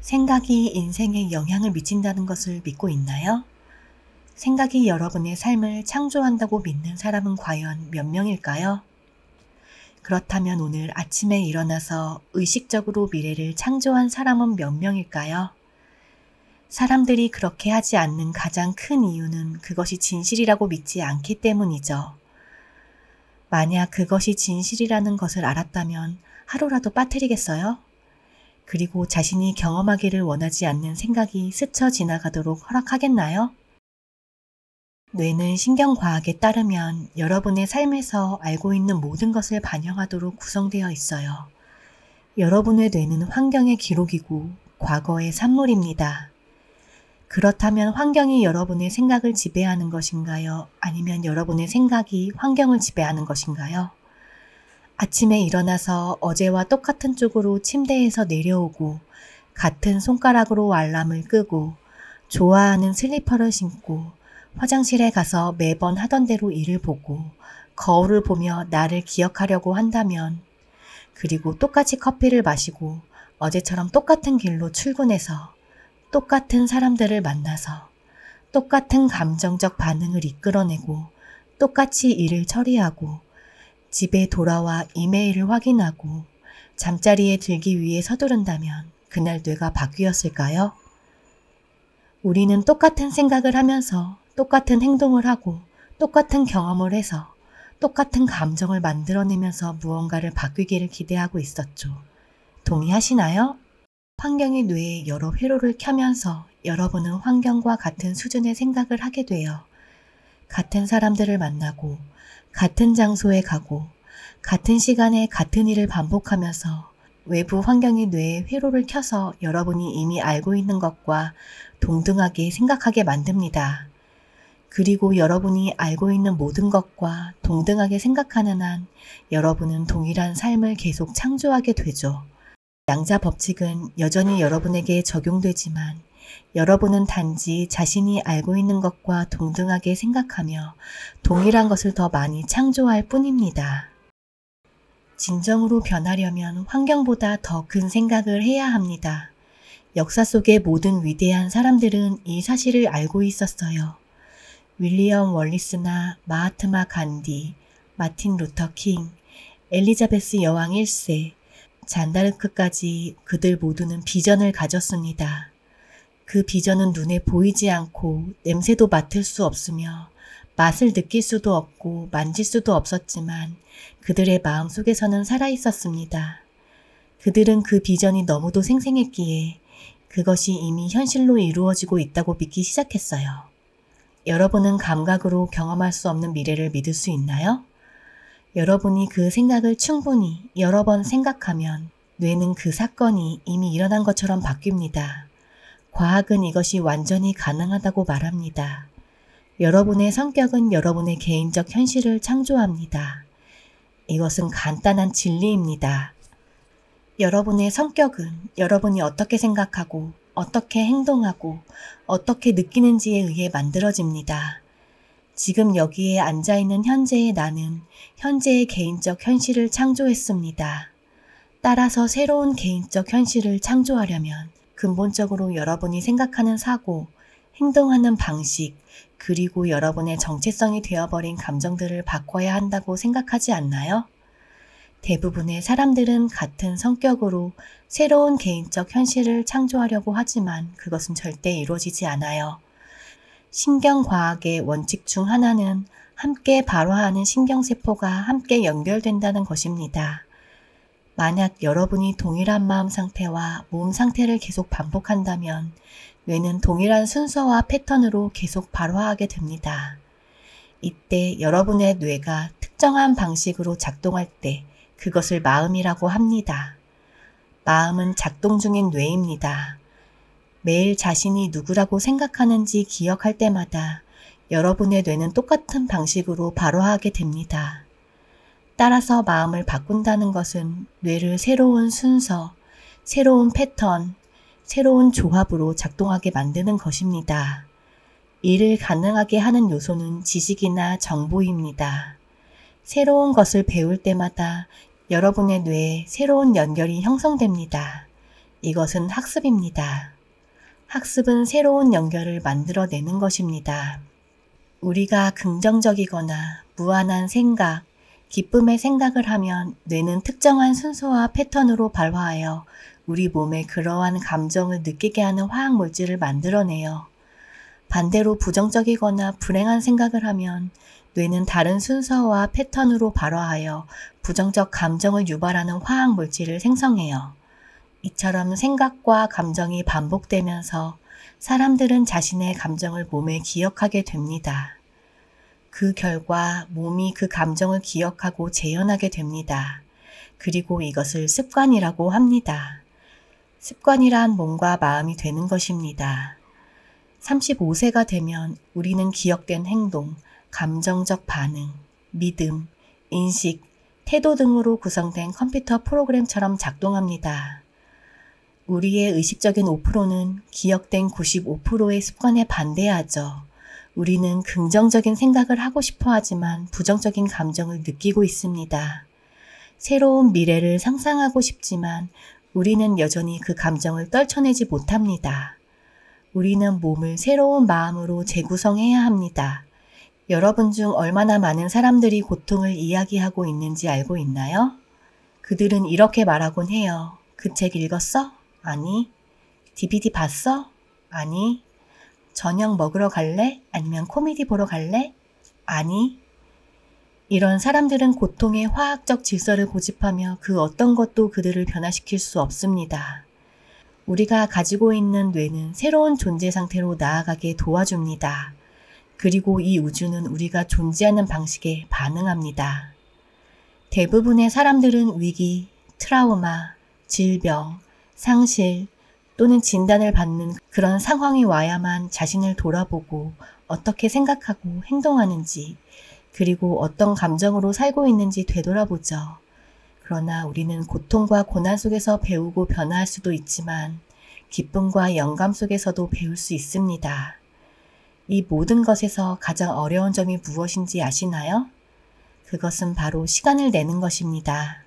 생각이 인생에 영향을 미친다는 것을 믿고 있나요? 생각이 여러분의 삶을 창조한다고 믿는 사람은 과연 몇 명일까요? 그렇다면 오늘 아침에 일어나서 의식적으로 미래를 창조한 사람은 몇 명일까요? 사람들이 그렇게 하지 않는 가장 큰 이유는 그것이 진실이라고 믿지 않기 때문이죠. 만약 그것이 진실이라는 것을 알았다면 하루라도 빠뜨리겠어요? 그리고 자신이 경험하기를 원하지 않는 생각이 스쳐 지나가도록 허락하겠나요? 뇌는 신경과학에 따르면 여러분의 삶에서 알고 있는 모든 것을 반영하도록 구성되어 있어요. 여러분의 뇌는 환경의 기록이고 과거의 산물입니다. 그렇다면 환경이 여러분의 생각을 지배하는 것인가요? 아니면 여러분의 생각이 환경을 지배하는 것인가요? 아침에 일어나서 어제와 똑같은 쪽으로 침대에서 내려오고 같은 손가락으로 알람을 끄고 좋아하는 슬리퍼를 신고 화장실에 가서 매번 하던 대로 일을 보고 거울을 보며 나를 기억하려고 한다면, 그리고 똑같이 커피를 마시고 어제처럼 똑같은 길로 출근해서 똑같은 사람들을 만나서 똑같은 감정적 반응을 이끌어내고 똑같이 일을 처리하고 집에 돌아와 이메일을 확인하고 잠자리에 들기 위해 서두른다면 그날 뇌가 바뀌었을까요? 우리는 똑같은 생각을 하면서 똑같은 행동을 하고 똑같은 경험을 해서 똑같은 감정을 만들어내면서 무언가를 바뀌기를 기대하고 있었죠. 동의하시나요? 환경이 뇌에 여러 회로를 켜면서 여러분은 환경과 같은 수준의 생각을 하게 돼요. 같은 사람들을 만나고 같은 장소에 가고 같은 시간에 같은 일을 반복하면서 외부 환경이 뇌에 회로를 켜서 여러분이 이미 알고 있는 것과 동등하게 생각하게 만듭니다. 그리고 여러분이 알고 있는 모든 것과 동등하게 생각하는 한 여러분은 동일한 삶을 계속 창조하게 되죠. 양자 법칙은 여전히 여러분에게 적용되지만 여러분은 단지 자신이 알고 있는 것과 동등하게 생각하며 동일한 것을 더 많이 창조할 뿐입니다. 진정으로 변하려면 환경보다 더 큰 생각을 해야 합니다. 역사 속의 모든 위대한 사람들은 이 사실을 알고 있었어요. 윌리엄 월리스나 마하트마 간디, 마틴 루터 킹, 엘리자베스 여왕 1세, 잔다르크까지 그들 모두는 비전을 가졌습니다. 그 비전은 눈에 보이지 않고 냄새도 맡을 수 없으며 맛을 느낄 수도 없고 만질 수도 없었지만 그들의 마음속에서는 살아있었습니다. 그들은 그 비전이 너무도 생생했기에 그것이 이미 현실로 이루어지고 있다고 믿기 시작했어요. 여러분은 감각으로 경험할 수 없는 미래를 믿을 수 있나요? 여러분이 그 생각을 충분히 여러 번 생각하면 뇌는 그 사건이 이미 일어난 것처럼 바뀝니다. 과학은 이것이 완전히 가능하다고 말합니다. 여러분의 성격은 여러분의 개인적 현실을 창조합니다. 이것은 간단한 진리입니다. 여러분의 성격은 여러분이 어떻게 생각하고 어떻게 행동하고 어떻게 느끼는지에 의해 만들어집니다. 지금 여기에 앉아있는 현재의 나는 현재의 개인적 현실을 창조했습니다. 따라서 새로운 개인적 현실을 창조하려면 근본적으로 여러분이 생각하는 사고, 행동하는 방식, 그리고 여러분의 정체성이 되어버린 감정들을 바꿔야 한다고 생각하지 않나요? 대부분의 사람들은 같은 성격으로 새로운 개인적 현실을 창조하려고 하지만 그것은 절대 이루어지지 않아요. 신경과학의 원칙 중 하나는 함께 발화하는 신경세포가 함께 연결된다는 것입니다. 만약 여러분이 동일한 마음 상태와 몸 상태를 계속 반복한다면 뇌는 동일한 순서와 패턴으로 계속 발화하게 됩니다. 이때 여러분의 뇌가 특정한 방식으로 작동할 때 그것을 마음이라고 합니다. 마음은 작동 중인 뇌입니다. 매일 자신이 누구라고 생각하는지 기억할 때마다 여러분의 뇌는 똑같은 방식으로 발화하게 됩니다. 따라서 마음을 바꾼다는 것은 뇌를 새로운 순서, 새로운 패턴, 새로운 조합으로 작동하게 만드는 것입니다. 이를 가능하게 하는 요소는 지식이나 정보입니다. 새로운 것을 배울 때마다 여러분의 뇌에 새로운 연결이 형성됩니다. 이것은 학습입니다. 학습은 새로운 연결을 만들어내는 것입니다. 우리가 긍정적이거나 무한한 생각, 기쁨의 생각을 하면 뇌는 특정한 순서와 패턴으로 발화하여 우리 몸에 그러한 감정을 느끼게 하는 화학물질을 만들어내요. 반대로 부정적이거나 불행한 생각을 하면 뇌는 다른 순서와 패턴으로 발화하여 부정적 감정을 유발하는 화학물질을 생성해요. 이처럼 생각과 감정이 반복되면서 사람들은 자신의 감정을 몸에 기억하게 됩니다. 그 결과 몸이 그 감정을 기억하고 재현하게 됩니다. 그리고 이것을 습관이라고 합니다. 습관이란 몸과 마음이 되는 것입니다. 35세가 되면 우리는 기억된 행동, 감정적 반응, 믿음, 인식, 태도 등으로 구성된 컴퓨터 프로그램처럼 작동합니다. 우리의 의식적인 5%는 기억된 95%의 습관에 반대하죠. 우리는 긍정적인 생각을 하고 싶어 하지만 부정적인 감정을 느끼고 있습니다. 새로운 미래를 상상하고 싶지만 우리는 여전히 그 감정을 떨쳐내지 못합니다. 우리는 몸을 새로운 마음으로 재구성해야 합니다. 여러분 중 얼마나 많은 사람들이 고통을 이야기하고 있는지 알고 있나요? 그들은 이렇게 말하곤 해요. 그 책 읽었어? 아니. DVD 봤어? 아니. 저녁 먹으러 갈래? 아니면 코미디 보러 갈래? 아니. 이런 사람들은 고통의 화학적 질서를 고집하며 그 어떤 것도 그들을 변화시킬 수 없습니다. 우리가 가지고 있는 뇌는 새로운 존재 상태로 나아가게 도와줍니다. 그리고 이 우주는 우리가 존재하는 방식에 반응합니다. 대부분의 사람들은 위기, 트라우마, 질병, 상실 또는 진단을 받는 그런 상황이 와야만 자신을 돌아보고 어떻게 생각하고 행동하는지 그리고 어떤 감정으로 살고 있는지 되돌아보죠. 그러나 우리는 고통과 고난 속에서 배우고 변화할 수도 있지만 기쁨과 영감 속에서도 배울 수 있습니다. 이 모든 것에서 가장 어려운 점이 무엇인지 아시나요? 그것은 바로 시간을 내는 것입니다.